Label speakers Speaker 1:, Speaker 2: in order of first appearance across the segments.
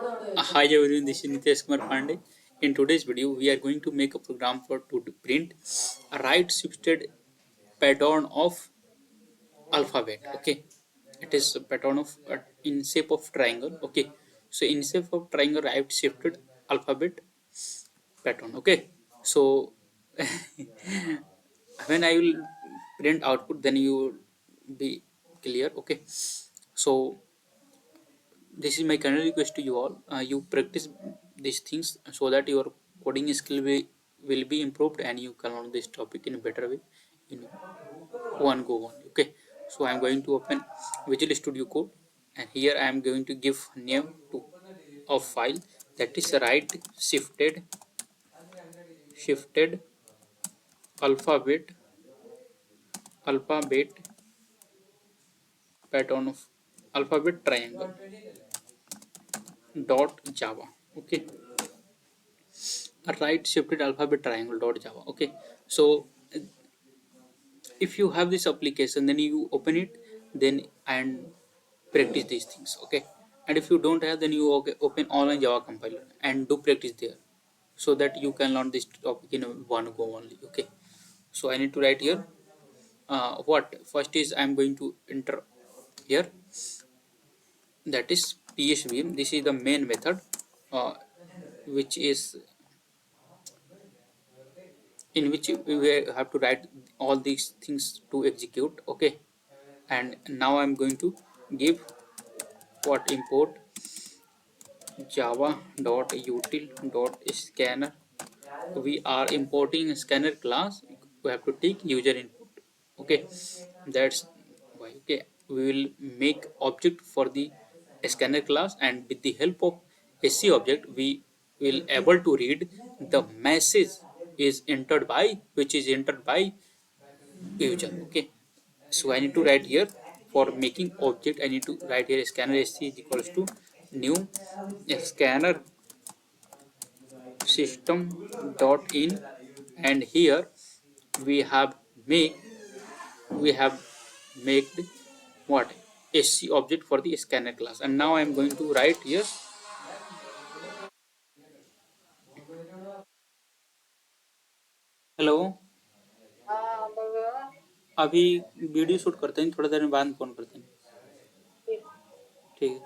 Speaker 1: Hi everyone, this is Nitesh Kumar Pandey. In today's video, we are going to make a program to print a right shifted pattern of alphabet. Okay, it is a pattern of in shape of triangle. Okay, so in shape of triangle, right shifted alphabet pattern. Okay, so when I will print output, then you will be clear. Okay, so this is my kind request to you all. You practice these things so that your coding skill will be improved and you can learn this topic in a better way in one go only. Okay, so I'm going to open Visual Studio Code, and here I am going to give name to of file, that is right shifted alphabet pattern of alphabet triangle dot java. Okay, a right shifted alphabet triangle dot java. Okay, so if you have this application, then you open it, then and practice these things. Okay, and if you don't have, then you open online java compiler and do practice there, so that you can learn this topic in one go only. Okay, so I need to write here what first is I'm going to enter here, that is psvm. This is the main method, uh, which is in which we have to write all these things to execute. Okay, and now I'm going to give what import java.util.scanner. We are importing a scanner class. We have to take user input. Okay, that's why. Okay, we will make object for the scanner class, and with the help of sc object we will able to read the message is entered by, which is entered by user. Okay, so I need to write here for making object. I need to write here scanner sc is equals to new scanner system dot in, and here we have make we have made what sc object for the scanner class. And now I am going to write here. Hello, अभी video shoot करते हैं, थोड़ा देर में बाद phone करते हैं, ठीक है.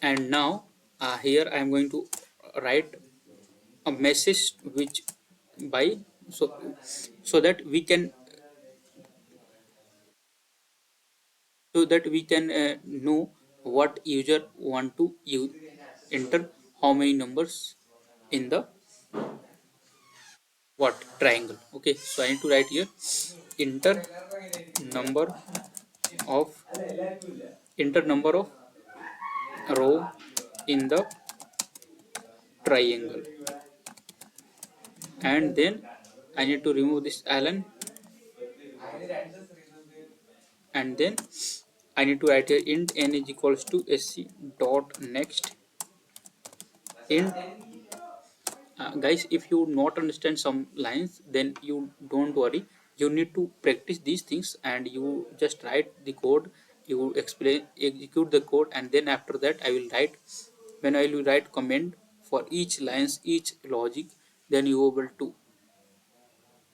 Speaker 1: And now here I am going to write a message which by so so that we can know what user want to enter how many numbers in the what triangle. Okay, so I need to write here enter number of enter number of row in the triangle, and then I need to remove this allen, and then I need to write here int n is equals to sc dot next int. Guys, if you not understand some lines, then you don't worry, you need to practice these things, and you just write the code, you execute the code, and then after that I will write, when I will write comment for each lines, each logic, then you will able to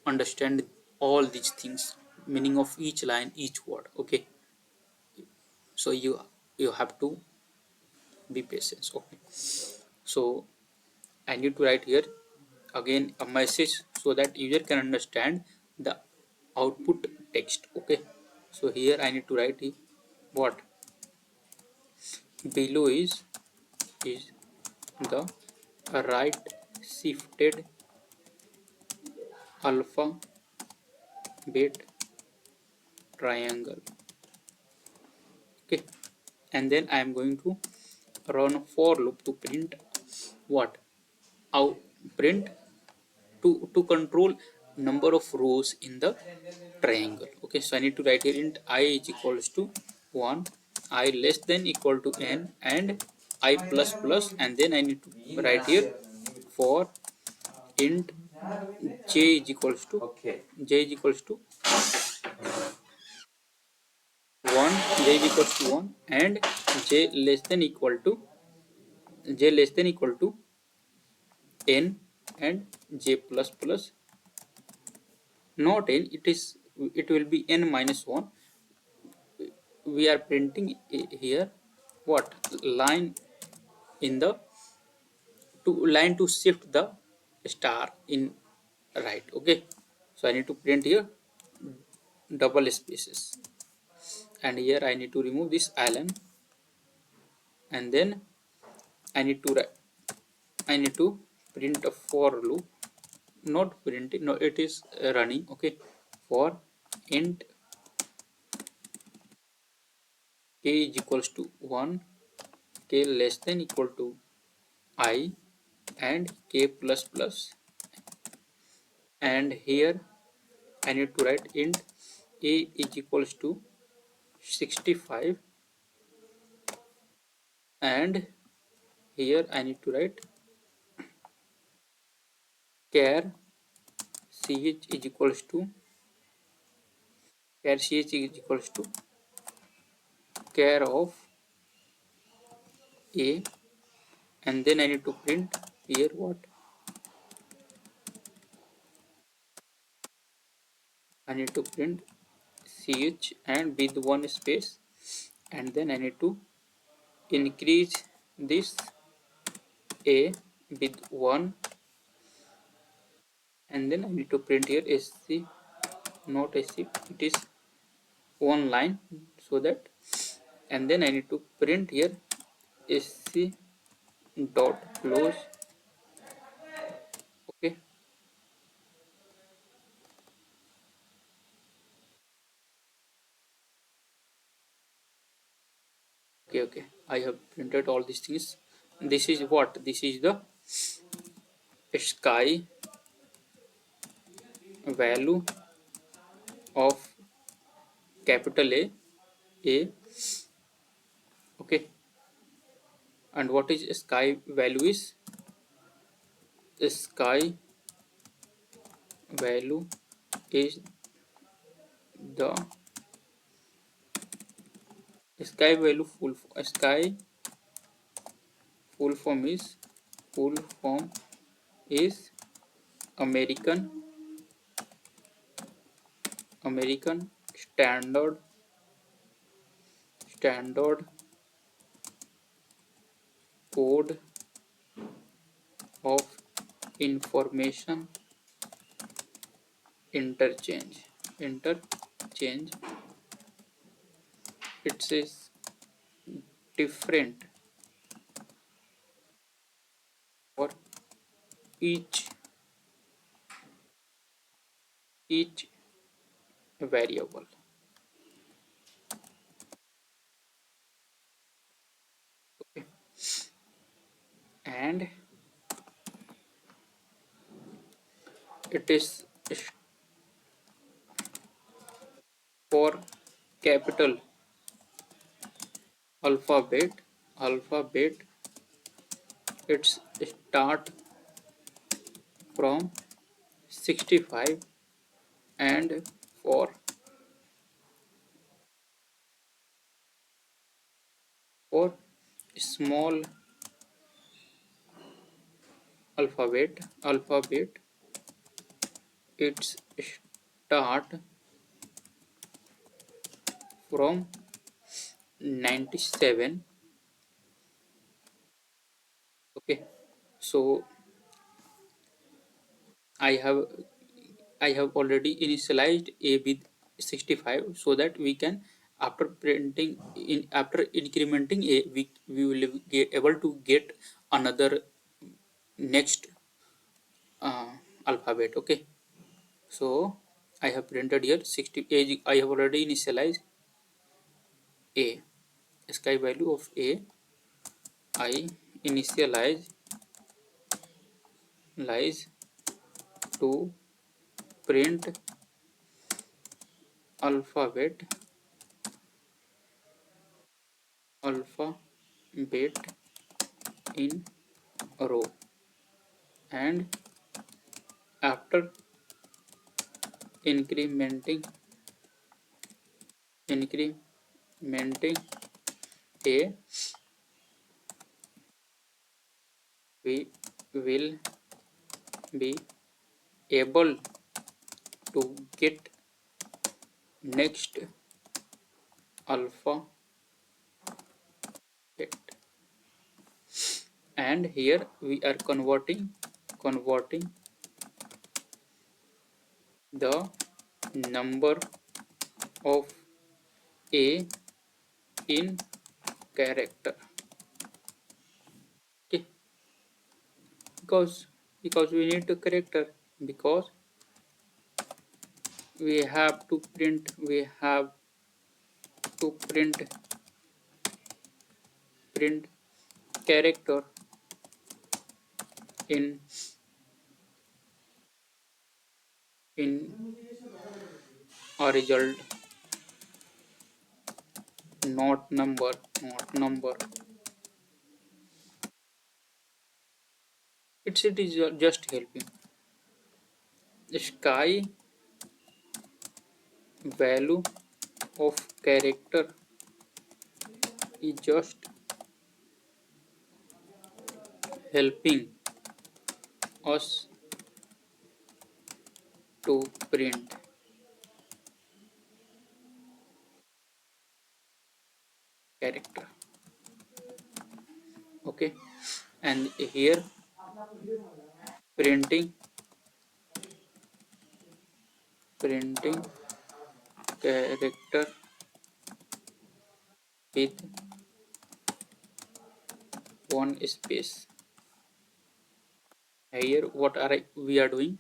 Speaker 1: understand all these things, meaning of each line, each word. Okay, so you have to be patient. Okay, so I need to write here again a message so that user can understand the output text. Okay, so here I need to write what below is the right shifted alphabet triangle. Okay, and then I am going to run for loop to print what out print to control number of rows in the triangle. Okay, so I need to write here int I is equals to 1, I less than equal to n, and I plus plus, and then I need to write here for int j is equals to 1 j is equals to 1 and j less than equal to n and j plus plus not n, it will be n minus 1. We are printing here what line in the to shift the star in right. Okay, so I need to print here double spaces, and here I need to remove this island, and then I need to I need to print a for loop, not printing, no, it is running. Okay, for int k is equals to 1, k less than equal to I, and k plus plus, and here I need to write int a is equals to 65, and here I need to write char ch is equals to char of a, and then I need to print here what I need to print ch and with one space, and then I need to increase this a with 1, and then I need to print here sc, not sc, it is one line, so that, and then I need to print here sc dot close. Okay, okay, I have printed all these things. This is what, this is the sky value of capital a, okay, and what is sky value is sky value is the sky value sky full form is full form is American American standard code of information interchange. It says different for each each variable. Okay, and it is for capital alphabet. It's start from 65, and for small alphabet it's start from 97. Okay, so I have already initialized a with 65, so that we can, after printing in after incrementing a, we will get able to get another next alphabet. Okay, so I have printed here 60 a. I have already initialized a sky value of a. I initialize lies to print alphabet alphabet in row, and after incrementing incrementing a, we will be able to get next alpha get. And here we are converting the number of a in character. Okay, because we need the character, because we have to print character in in a result, not number. It is just helping. Sky value of character is just helping us to print character. Okay, and here printing character with one space. Here what are we are doing?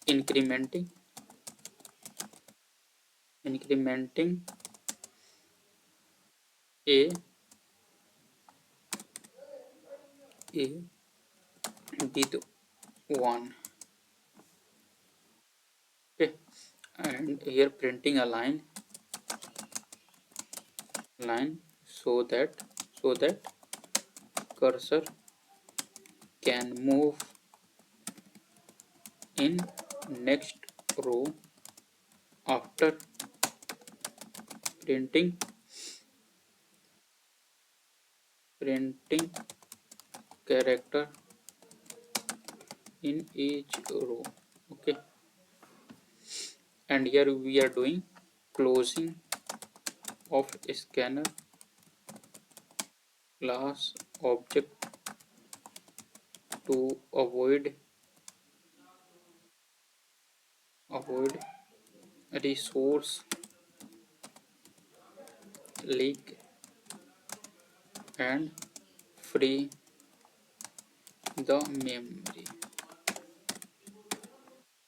Speaker 1: Incrementing a a with one. Okay, and here printing a line so that cursor can move in next row after printing character in each row. Okay, and here we are doing closing of scanner class object to avoid resource leak and free the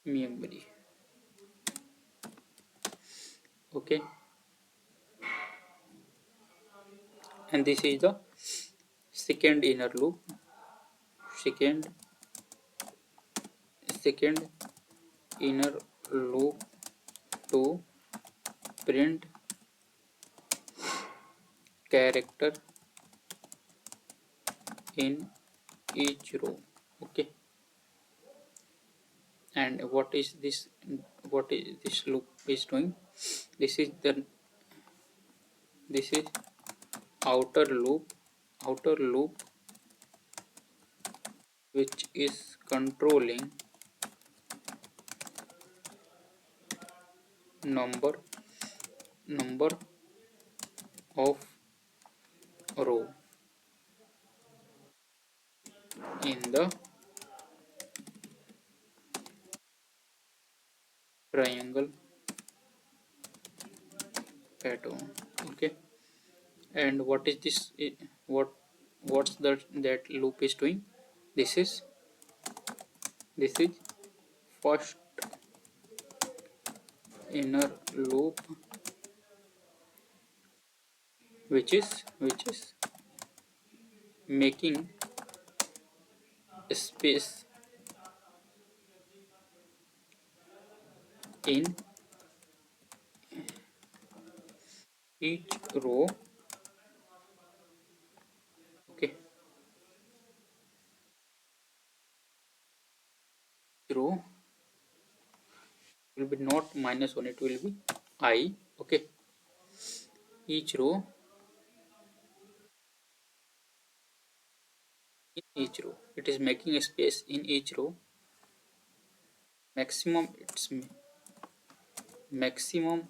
Speaker 1: memory. Okay, and this is the second inner loop, second second inner loop to print character in each row. Okay, and what is this loop is doing? This is outer loop which is controlling number of row in the triangle pattern. Okay, and what is this? What's that loop is doing? This is first inner loop which is making space in each okay row will be not -1, it will be I. Okay, each row in each row. It is making a space in each row. Maximum, it's maximum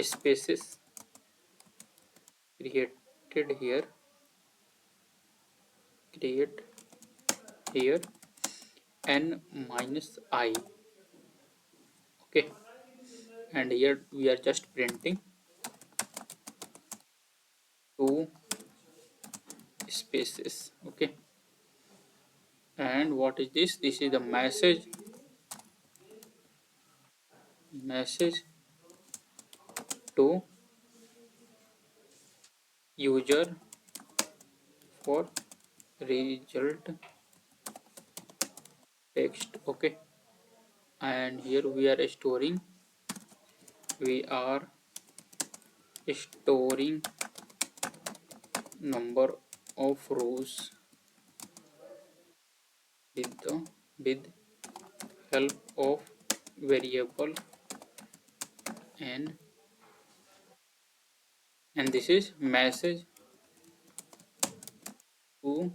Speaker 1: spaces created here, create here, n minus I. Okay, and here we are just printing two spaces. Okay, and what is this? This is the message to user for result text. Okay, and here we are storing number of rows with help of variable n, and this is message to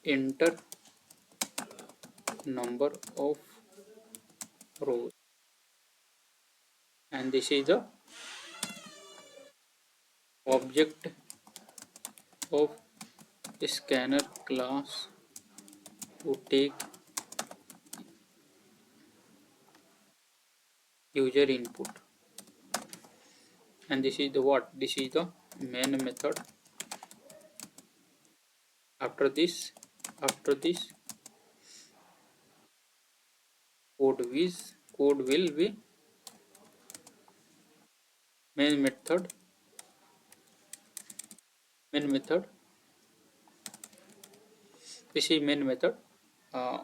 Speaker 1: enter number of rows, and this is the object of scanner class to take user input, and this is the what? This is the main method. After this code will be main method. This is main method, uh,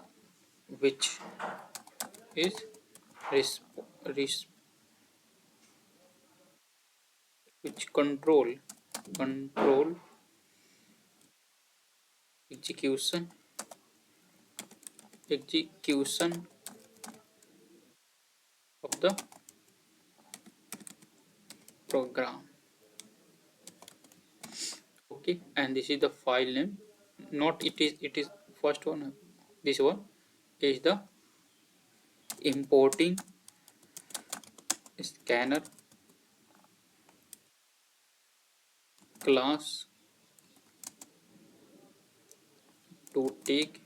Speaker 1: which is resp- res- which control execution execution of the program. Okay, and this is the file name. Not it is first one. This one is the importing scanner class to take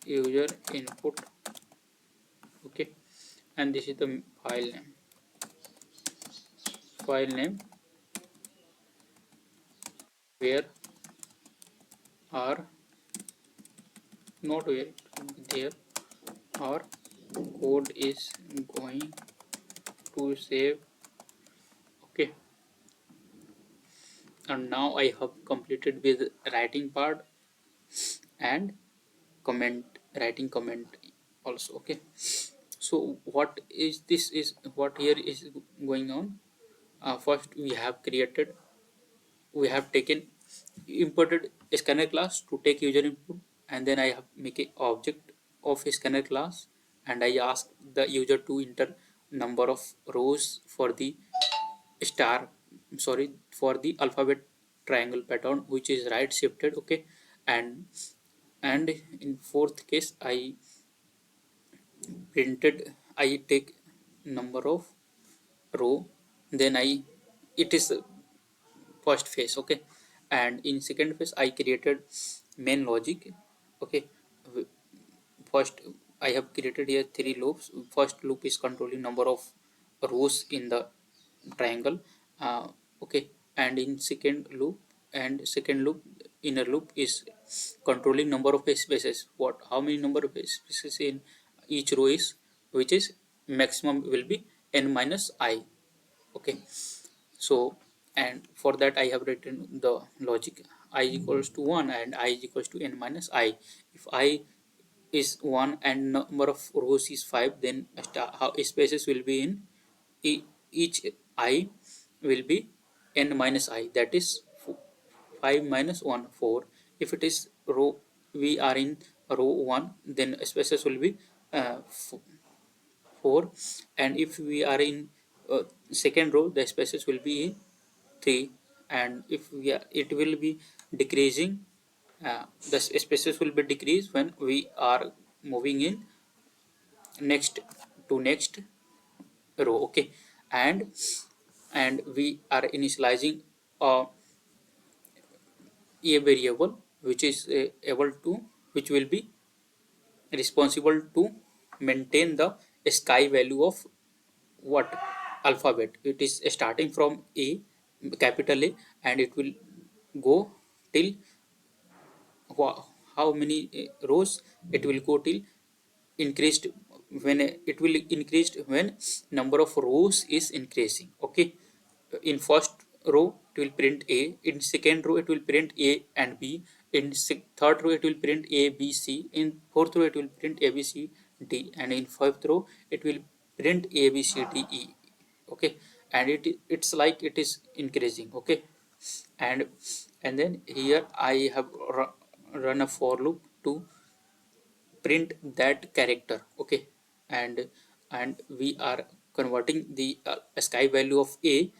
Speaker 1: user input. Okay, and this is the file name where are not where there our code is going to save. Okay, and now I have completed with writing part and writing comment also. Okay, so what is this is what here is going on. First we have taken imported a scanner class to take user input, and then I have make a object of a scanner class, and I ask the user to enter number of rows for the star sorry for the alphabet triangle pattern, which is right shifted. Okay, and in fourth case I take number of row, then it is first phase. Okay, and in second phase I created main logic. Okay, first I have created here three loops. First loop is controlling number of rows in the triangle. Okay, and in second loop inner loop is controlling number of spaces. What, how many number of spaces in each row is, which is maximum will be n minus I. Okay, so and for that I have written the logic I equals to 1 and I is equals to n minus I. If I is 1 and number of rows is 5, then how spaces will be in each I will be n minus I, that is 5 minus 1 4. If it is row, we are in row 1, then spaces will be 4, and if we are in second row, the spaces will be in 3. and if we are, it will be decreasing, the spaces will be decreased when we are moving in next to next row. Okay, and we are initializing a variable which is able to, which will be responsible to maintain the sky value of what alphabet. It is starting from a, capital A, and it will go till how many rows it will go till increased, when it will increased when number of rows is increasing. Okay, in first row it will print a, in second row it will print a and b, in third row it will print a b c, in fourth row it will print a b c d, and in fifth row it will print a b c d e. Okay, and it's like it is increasing. Okay, and then here I have run a for loop to print that character. Okay, and we are converting the sky value of a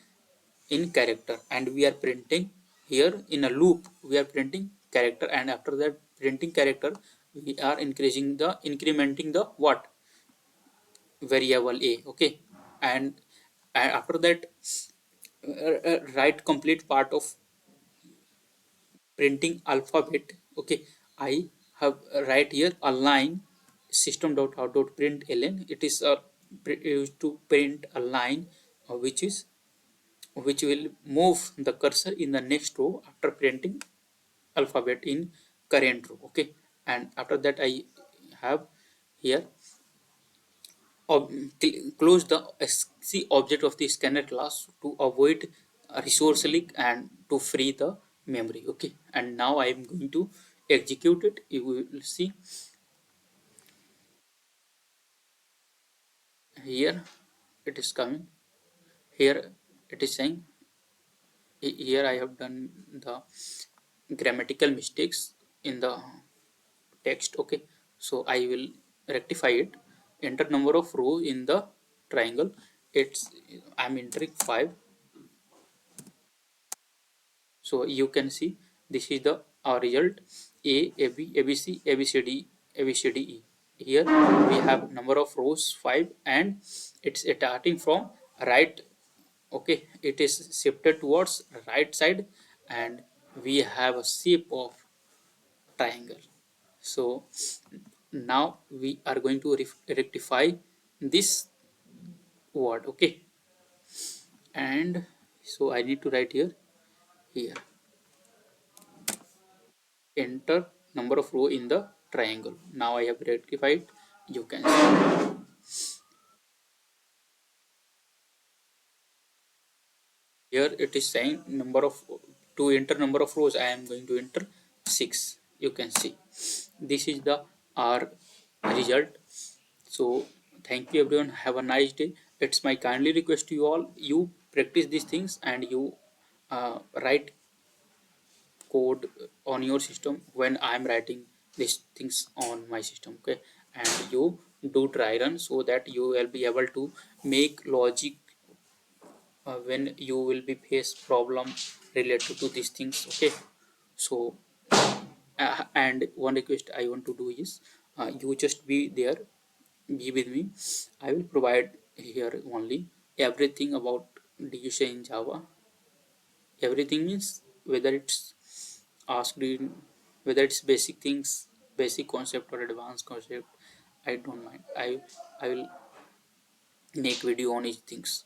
Speaker 1: in character, and we are printing here in a loop, we are printing character, and after that printing character we are incrementing the what variable a. Okay, and after that write complete part of printing alphabet. Okay, I have right here a line system.out.println. It is used to print a line which is, which will move the cursor in the next row after printing alphabet in current row. Okay, and after that I have here close the sc object of the scanner class to avoid a resource leak and to free the memory. Okay, and now I am going to execute it. You will see here it is coming. Here it is saying, here I have done the grammatical mistakes in the text. Okay, so I will rectify it. Enter number of rows in the triangle. It's, I'm entering 5. So you can see this is the result: a a b a b c a b c d a b c d e. Here we have number of rows 5, and it's starting from right. Okay, it is shifted towards right side, and we have a shape of triangle. So now we are going to rectify this word. Okay, and so I need to write here, here enter number of row in the triangle. Now I have rectified. You can see here it is saying number of, to enter number of rows I am going to enter 6. You can see this is the our result. So thank you everyone, have a nice day. It's my kindly request to you all, you practice these things and you write code on your system when I am writing these things on my system. Okay, and you do try run so that you will be able to make logic when you will be face problem related to these things. Okay, so and one request I want to do is you just be there, be with me. I will provide here only everything about DUC in Java. Everything means whether it's asked in, whether it's basic things, basic concept or advanced concept, I don't mind. I will make video on each things.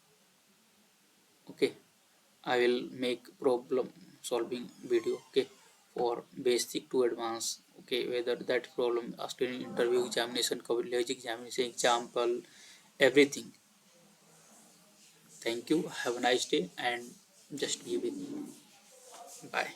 Speaker 1: Okay, I will make problem solving video. Okay, for basic to advanced. Okay, whether that problem asked in interview, examination, college examination, example, everything. Thank you, have a nice day, and just be with me. Bye.